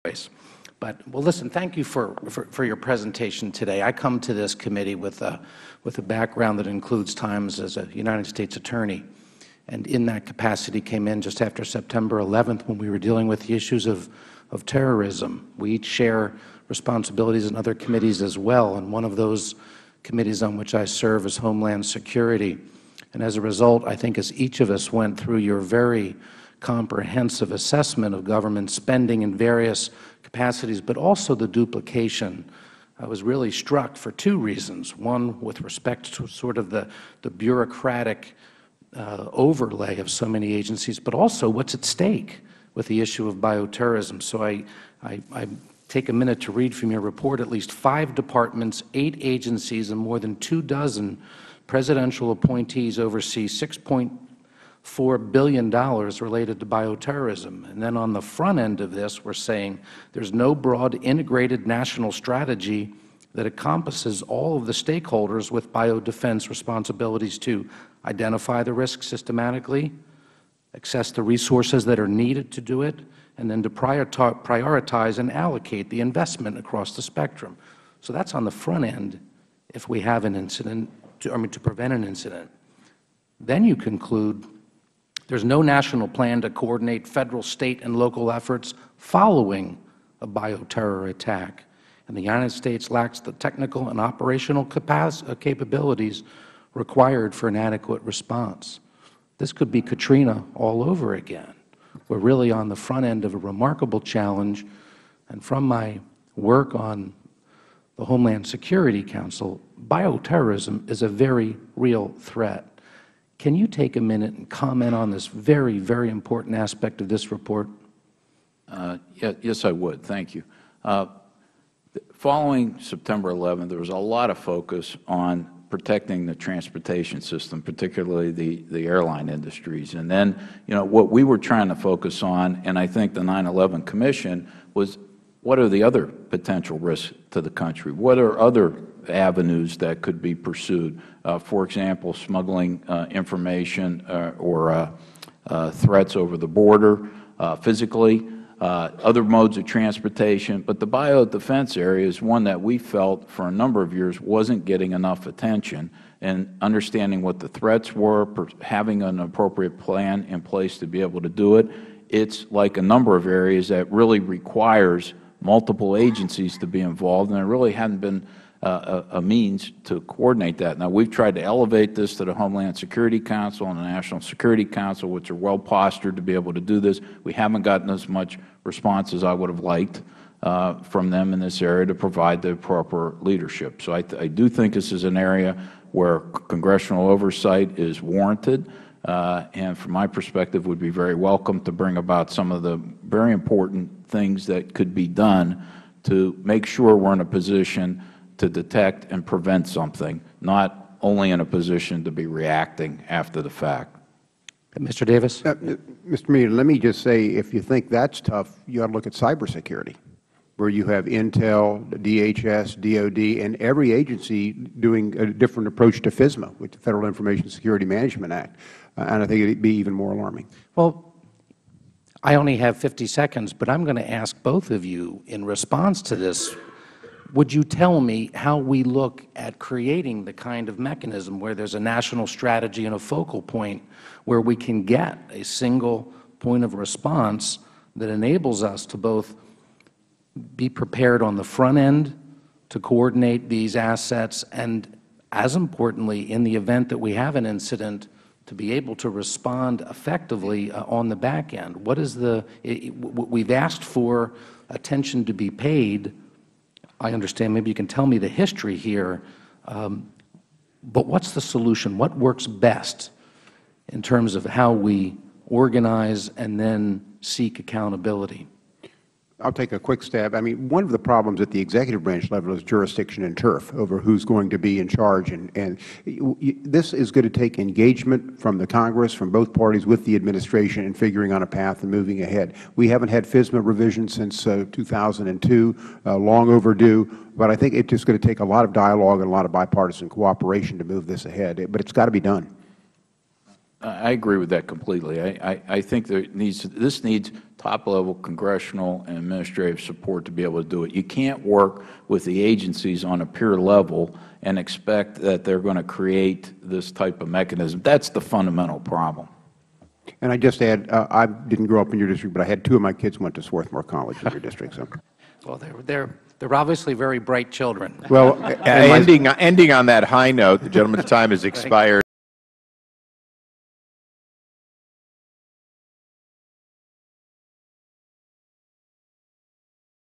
But, well, listen, thank you for your presentation today. I come to this committee with a background that includes times as a United States attorney, and in that capacity came in just after September 11th when we were dealing with the issues of terrorism. We each share responsibilities in other committees as well, and one of those committees on which I serve is Homeland Security. And as a result, I think as each of us went through your very comprehensive assessment of government spending in various capacities, but also the duplication, I was really struck for two reasons. One, with respect to sort of the bureaucratic overlay of so many agencies, but also what's at stake with the issue of bioterrorism. So I take a minute to read from your report. At least 5 departments, 8 agencies, and more than 24 presidential appointees oversee $6.4 billion related to bioterrorism. And then on the front end of this, we're saying there's no broad integrated national strategy that encompasses all of the stakeholders with biodefense responsibilities to identify the risk systematically, access the resources that are needed to do it, and then to prioritize and allocate the investment across the spectrum. So that's on the front end if we have an incident, to prevent an incident. Then you conclude there's no national plan to coordinate Federal, State, and local efforts following a bioterror attack, and the United States lacks the technical and operational capabilities required for an adequate response. This could be Katrina all over again. We're really on the front end of a remarkable challenge, and from my work on the Homeland Security Council, bioterrorism is a very real threat. Can you take a minute and comment on this very, very important aspect of this report? Yes, I would. Thank you. Following September 11th, there was a lot of focus on protecting the transportation system, particularly the airline industries. And then, what we were trying to focus on, and I think the 9/11 Commission, was what are the other potential risks to the country? What are other avenues that could be pursued? For example, smuggling information or threats over the border physically, other modes of transportation. But the biodefense area is one that we felt for a number of years wasn't getting enough attention, and understanding what the threats were, having an appropriate plan in place to be able to do it. It's like a number of areas that really requires multiple agencies to be involved, and there really hadn't been a means to coordinate that. Now, we've tried to elevate this to the Homeland Security Council and the National Security Council, which are well postured to be able to do this. We haven't gotten as much response as I would have liked from them in this area to provide the proper leadership. So I do think this is an area where congressional oversight is warranted, and from my perspective would be very welcome to bring about some of the very important things that could be done to make sure we're in a position to detect and prevent something, not only in a position to be reacting after the fact. Mr. Davis? Mr. Meehan, let me just say, if you think that's tough, you ought to look at cybersecurity, where you have Intel, DHS, DOD, and every agency doing a different approach to FISMA, with the Federal Information Security Management Act, and I think it would be even more alarming. Well, I only have 50 seconds, but I'm going to ask both of you in response to this. Would you tell me how we look at creating the kind of mechanism where there's a national strategy and a focal point where we can get a single point of response that enables us to both be prepared on the front end to coordinate these assets and, as importantly, in the event that we have an incident, to be able to respond effectively on the back end? What is we've asked for attention to be paid. I understand maybe you can tell me the history here, but what's the solution? What works best in terms of how we organize and then seek accountability? I'll take a quick stab. I mean, one of the problems at the executive branch level is jurisdiction and turf over who's going to be in charge. And this is going to take engagement from the Congress, from both parties, with the administration in figuring on a path and moving ahead. We haven't had FISMA revision since 2002, long overdue. But I think it's just going to take a lot of dialogue and a lot of bipartisan cooperation to move this ahead. But it's got to be done. I agree with that completely. I think this needs top-level congressional and administrative support to be able to do it. You can't work with the agencies on a peer level and expect that they're going to create this type of mechanism. That's the fundamental problem. And I just add, I didn't grow up in your district, but I had 2 of my kids went to Swarthmore College in your district. So. Well, they're obviously very bright children. Well, ending on that high note, the gentleman's time has expired.